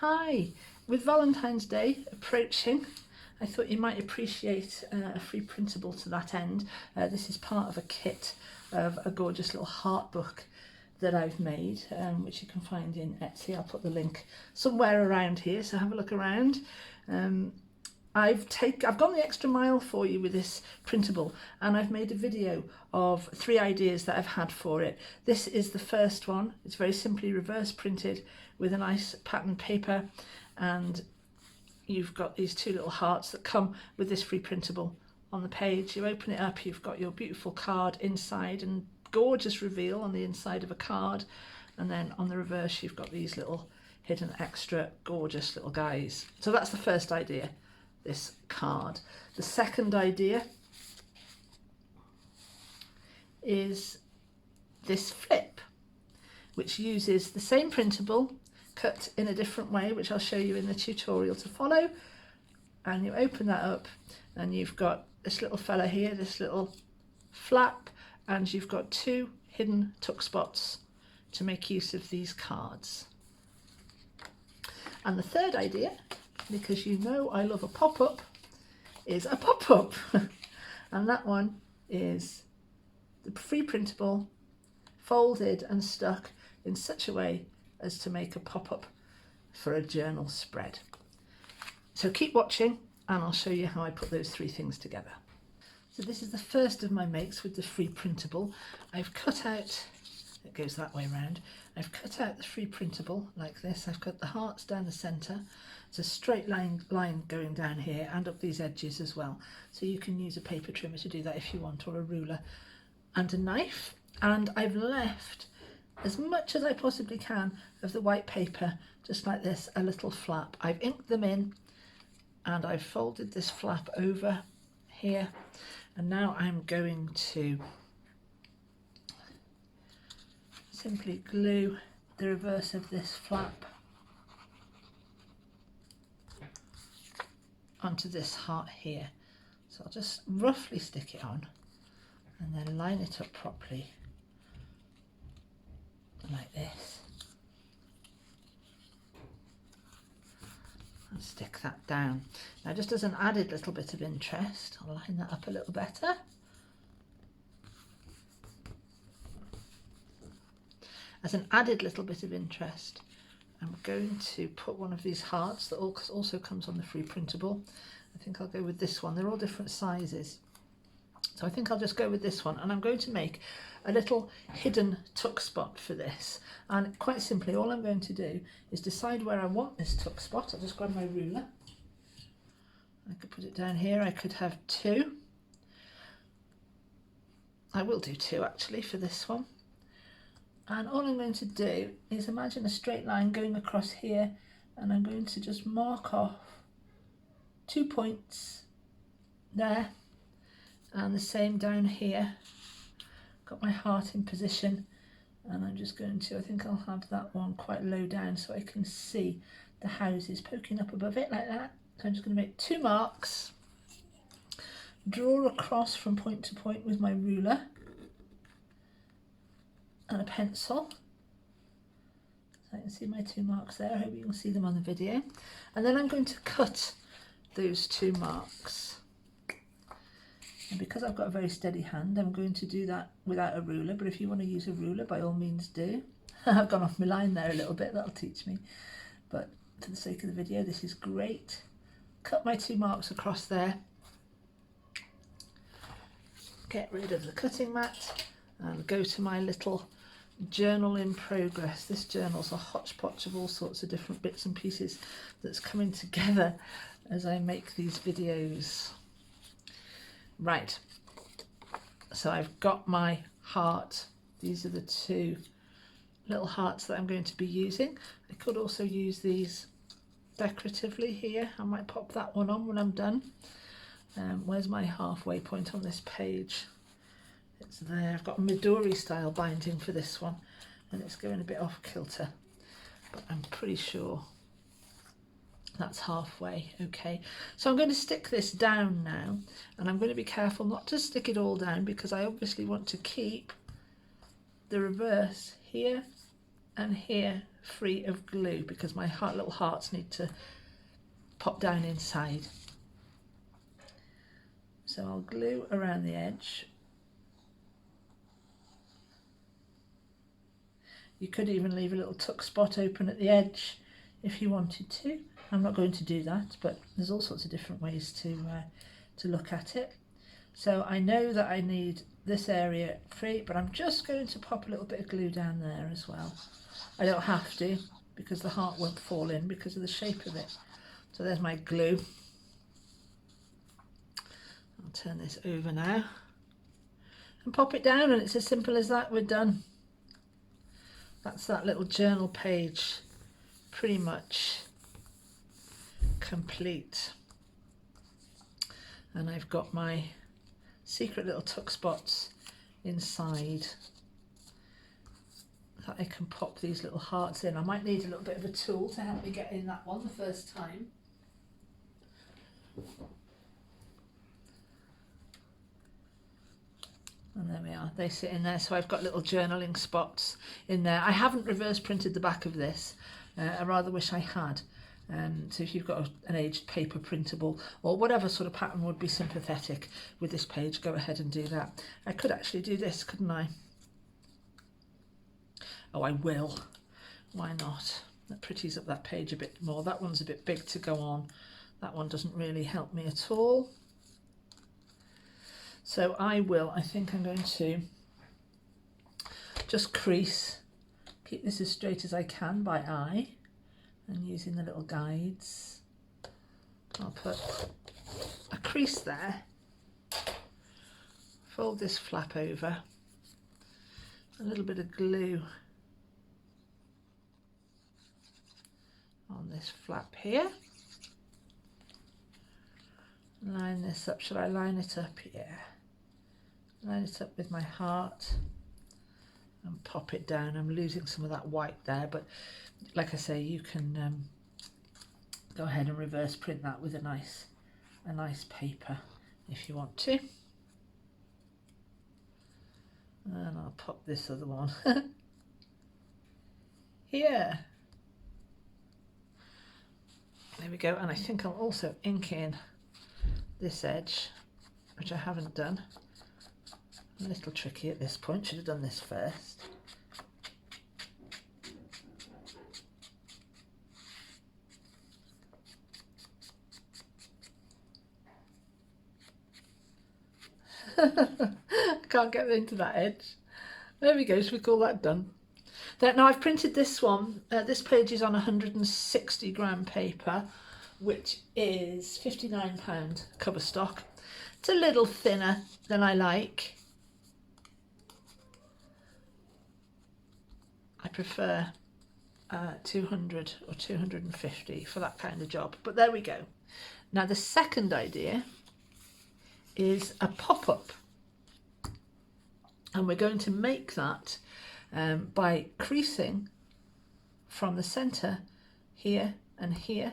Hi, with Valentine's Day approaching, I thought you might appreciate a free printable to that end. This is part of a kit of a gorgeous little heart book that I've made, which you can find in Etsy. I'll put the link somewhere around here, so have a look around. I've gone the extra mile for you with this printable, and I've made a video of 3 ideas that I've had for it. This is the first one. It's very simply reverse printed with a nice pattern paper, and you've got these 2 little hearts that come with this free printable on the page. You open it up, you've got your beautiful card inside and gorgeous reveal on the inside of a card, and then on the reverse you've got these little hidden extra gorgeous little guys. So that's the first idea, this card. The second idea is this flip, which uses the same printable cut in a different way, which I'll show you in the tutorial to follow. And you open that up and you've got this little fella here, this little flap, and you've got 2 hidden tuck spots to make use of these cards. And the third idea, because you know I love a pop-up, is a pop-up. And that one is the free printable folded and stuck in such a way as to make a pop-up for a journal spread. So keep watching and I'll show you how I put those 3 things together. So this is the first of my makes with the free printable. I've cut out, it goes that way round, I've cut out the free printable like this. I've cut the hearts down the centre. It's a straight line going down here and up these edges as well. So you can use a paper trimmer to do that if you want, or a ruler and a knife. And I've left as much as I possibly can of the white paper, just like this, a little flap. I've inked them in and I've folded this flap over here, and now I'm going to simply glue the reverse of this flap onto this heart here. So I'll just roughly stick it on and then line it up properly like this and stick that down. Now, just as an added little bit of interest, I'll line that up a little better. As an added little bit of interest, I'm going to put one of these hearts that also comes on the free printable. I think I'll go with this one. They're all different sizes, so I think I'll just go with this one, and I'm going to make a little hidden tuck spot for this. And quite simply, all I'm going to do is decide where I want this tuck spot. I'll just grab my ruler. I could put it down here. I could have 2. I will do 2 actually for this one. And all I'm going to do is imagine a straight line going across here, and I'm going to just mark off 2 points there, and the same down here. Got my heart in position, and I'm just going to, I think I'll have that one quite low down so I can see the houses poking up above it like that. So I'm just going to make 2 marks, draw across from point to point with my ruler and a pencil. So I can see my 2 marks there. I hope you can see them on the video. And then I'm going to cut those 2 marks. And because I've got a very steady hand, I'm going to do that without a ruler, but if you want to use a ruler, by all means do. I've gone off my line there a little bit, that'll teach me. But for the sake of the video, this is great. Cut my 2 marks across there. Get rid of the cutting mat and go to my little journal in progress. This journal's a hodgepodge of all sorts of different bits and pieces that's coming together as I make these videos. Right, so I've got my heart. These are the 2 little hearts that I'm going to be using. I could also use these decoratively here. I might pop that one on when I'm done. Where's my halfway point on this page? It's there. I've got a Midori style binding for this one, and it's going a bit off kilter, but I'm pretty sure that's halfway. Okay, so I'm going to stick this down now, and I'm going to be careful not to stick it all down because I obviously want to keep the reverse here and here free of glue because my little hearts need to pop down inside. So I'll glue around the edge. You could even leave a little tuck spot open at the edge if you wanted to. I'm not going to do that, but there's all sorts of different ways to look at it. So I know that I need this area free, but I'm just going to pop a little bit of glue down there as well. I don't have to because the heart won't fall in because of the shape of it. So there's my glue. I'll turn this over now and pop it down, and it's as simple as that. We're done. That's that little journal page pretty much complete. And I've got my secret little tuck spots inside that I can pop these little hearts in. I might need a little bit of a tool to help me get in that one the first time. And there we are, they sit in there. So I've got little journaling spots in there. I haven't reverse printed the back of this. I rather wish I had. So if you've got an aged paper printable or whatever sort of pattern would be sympathetic with this page, go ahead and do that. I could actually do this, couldn't I? Oh, I will. Why not? That pretties up that page a bit more. That one's a bit big to go on. That one doesn't really help me at all. So I think I'm going to just crease, keep this as straight as I can by eye, and using the little guides, I'll put a crease there, fold this flap over, a little bit of glue on this flap here, line this up. Shall I line it up? Yeah. Line it up with my heart and pop it down. I'm losing some of that white there, but like I say, you can go ahead and reverse print that with a nice paper if you want to. And I'll pop this other one here. There we go. And I think I'll also ink in this edge, which I haven't done. A little tricky at this point, should have done this first. Can't get into that edge. There we go, so we call that done. Now I've printed this one. This page is on 160 gram paper, which is £59 cover stock. It's a little thinner than I like. I prefer 200 or 250 for that kind of job, but there we go. Now the second idea is a pop-up, and we're going to make that by creasing from the centre here and here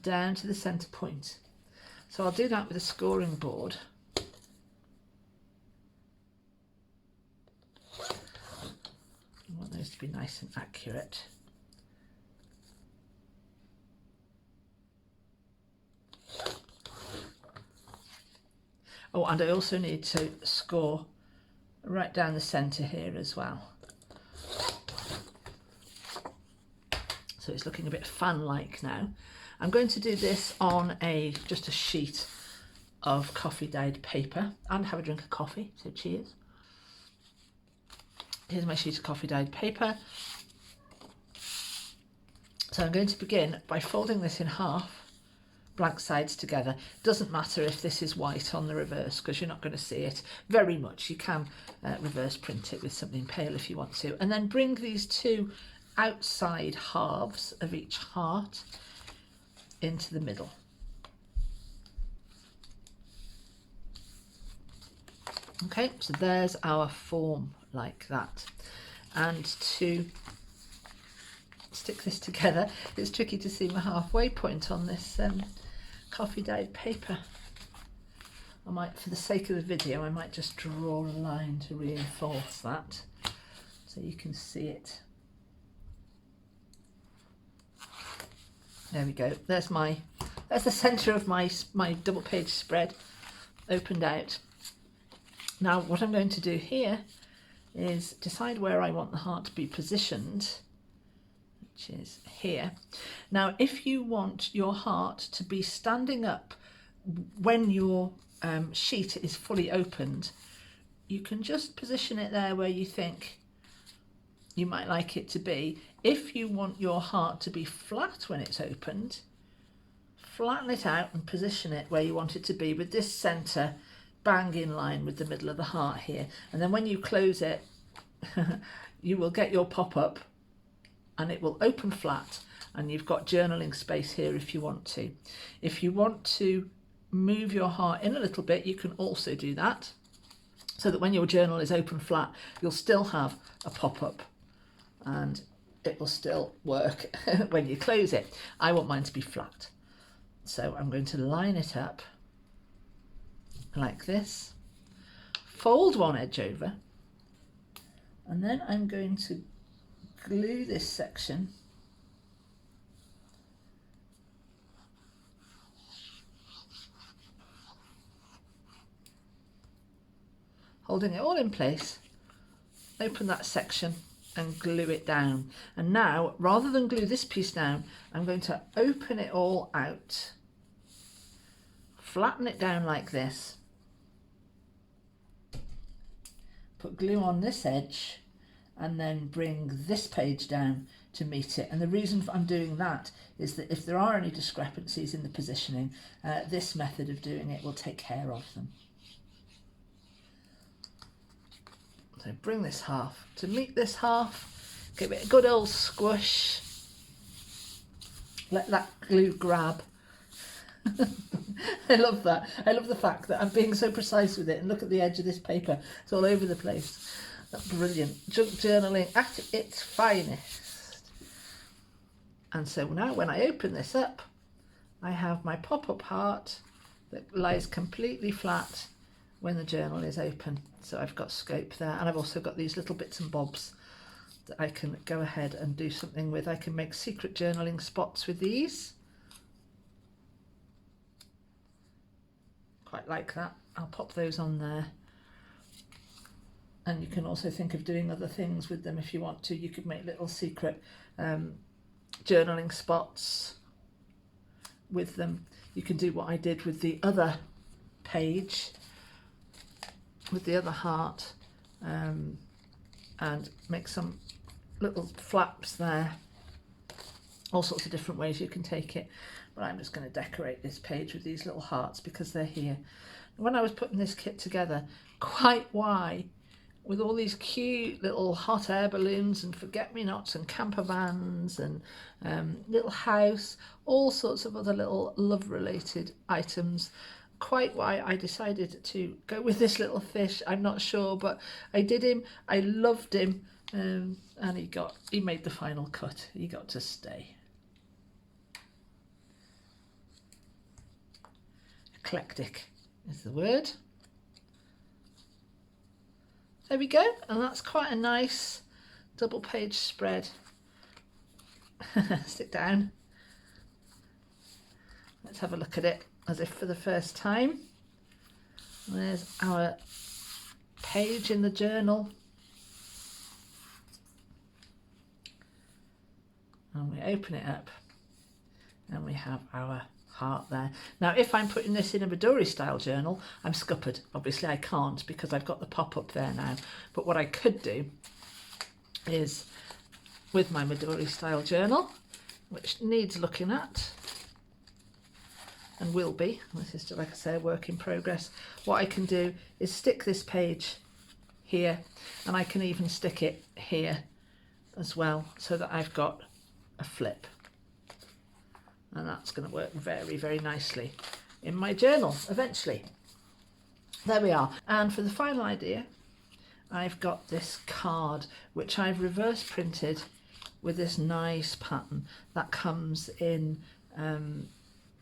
down to the centre point. So I'll do that with a scoring board. I want those to be nice and accurate. Oh, and I also need to score right down the centre here as well. So it's looking a bit fan-like now. I'm going to do this on just a sheet of coffee dyed paper and have a drink of coffee, so cheers. Here's my sheet of coffee dyed paper. So I'm going to begin by folding this in half, blank sides together. Doesn't matter if this is white on the reverse because you're not going to see it very much. You can reverse print it with something pale if you want to. And then bring these two outside halves of each heart into the middle. Okay, so there's our form like that. And to stick this together, it's tricky to see my halfway point on this coffee dyed paper. I might, for the sake of the video, I might just draw a line to reinforce that so you can see it There we go. There's the centre of my double page spread opened out. Now what I'm going to do here is decide where I want the heart to be positioned, which is here. Now if you want your heart to be standing up when your sheet is fully opened, you can just position it there where you think you might like it to be. If you want your heart to be flat when it's opened, flatten it out and position it where you want it to be, with this centre bang in line with the middle of the heart here. And then when you close it, you will get your pop-up and it will open flat, and you've got journaling space here if you want to. If you want to move your heart in a little bit, you can also do that, so that when your journal is open flat, you'll still have a pop-up and it will still work when you close it. I want mine to be flat. So I'm going to line it up like this, fold one edge over, and then I'm going to glue this section holding it all in place, open that section and glue it down. And now, rather than glue this piece down, I'm going to open it all out, flatten it down like this, put glue on this edge, and then bring this page down to meet it. And the reason I'm doing that is that if there are any discrepancies in the positioning, this method of doing it will take care of them. So bring this half to meet this half, give it a good old squish, let that glue grab. I love that. I love the fact that I'm being so precise with it, and look at the edge of this paper, it's all over the place. That's brilliant. Junk journaling at its finest. And so now when I open this up, I have my pop-up heart that lies completely flat when the journal is open. So I've got scope there, and I've also got these little bits and bobs that I can go ahead and do something with. I can make secret journaling spots with these. Quite like that. I'll pop those on there. And you can also think of doing other things with them if you want to. You could make little secret journaling spots with them. You can do what I did with the other page, with the other heart, and make some little flaps there. All sorts of different ways you can take it. But I'm just going to decorate this page with these little hearts because they're here. When I was putting this kit together, quite why, with all these cute little hot air balloons and forget-me-nots and camper vans and little house, all sorts of other little love-related items. Quite why I decided to go with this little fish, I'm not sure, but I did him. I loved him, and he made the final cut. He got to stay. Eclectic is the word. There we go, and that's quite a nice double page spread. Sit down. Let's have a look at it as if for the first time. There's our page in the journal. And we open it up and we have our heart there. Now if I'm putting this in a Midori style journal, I'm scuppered. Obviously I can't because I've got the pop-up there now. But what I could do is, with my Midori style journal, which needs looking at and will be, this is, like I say, a work in progress, what I can do is stick this page here, and I can even stick it here as well, so that I've got a flip. And that's going to work very, very nicely in my journal eventually. There we are. And for the final idea, I've got this card, which I've reverse printed with this nice pattern that comes in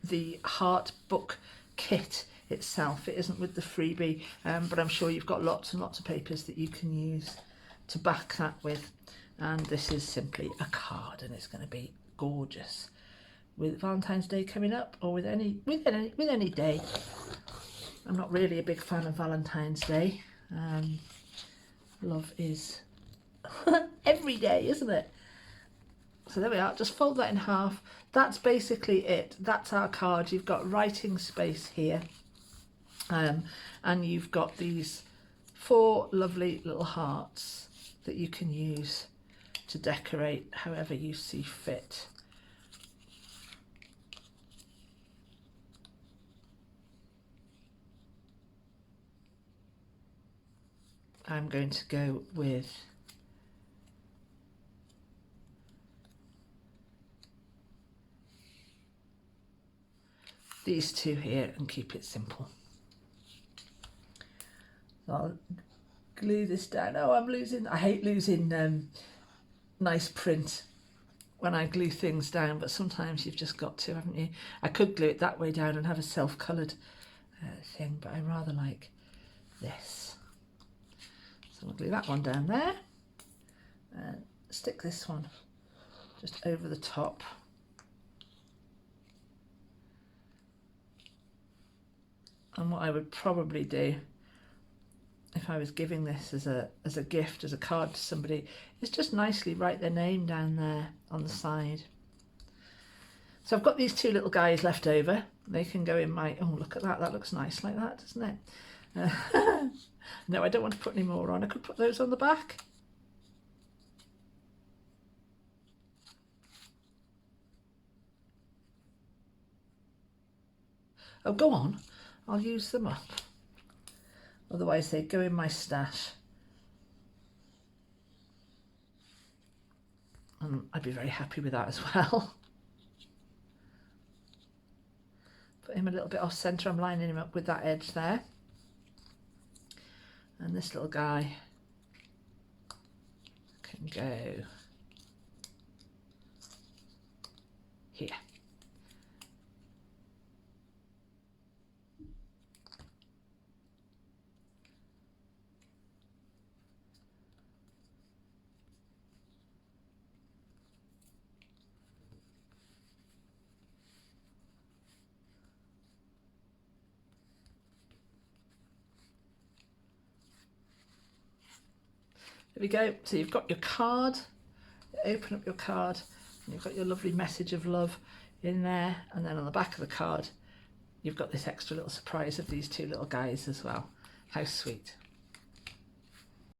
the heart book kit itself. It isn't with the freebie, but I'm sure you've got lots and lots of papers that you can use to back that with. And this is simply a card, and it's going to be gorgeous with Valentine's Day coming up, or with any day. I'm not really a big fan of Valentine's Day. Love is every day, isn't it? So there we are, just fold that in half. That's basically it. That's our card. You've got writing space here. And you've got these 4 lovely little hearts that you can use to decorate however you see fit. I'm going to go with these 2 here and keep it simple. So I'll glue this down. Oh, I hate losing nice print when I glue things down, but sometimes you've just got to, haven't you? I could glue it that way down and have a self-coloured thing, but I rather like this. So I'll glue that one down there and stick this one just over the top. And what I would probably do if I was giving this as a gift, as a card to somebody, is just nicely write their name down there on the side. So I've got these 2 little guys left over. They can go in my, oh look at that, that looks nice like that, doesn't it? No, I don't want to put any more on. I could put those on the back. Oh, go on, I'll use them up. Otherwise they go in my stash. And I'd be very happy with that as well. Put him a little bit off centre. I'm lining him up with that edge there. And this little guy can go here. There we go. So you've got your card, you open up your card and you've got your lovely message of love in there, and then on the back of the card you've got this extra little surprise of these 2 little guys as well. How sweet.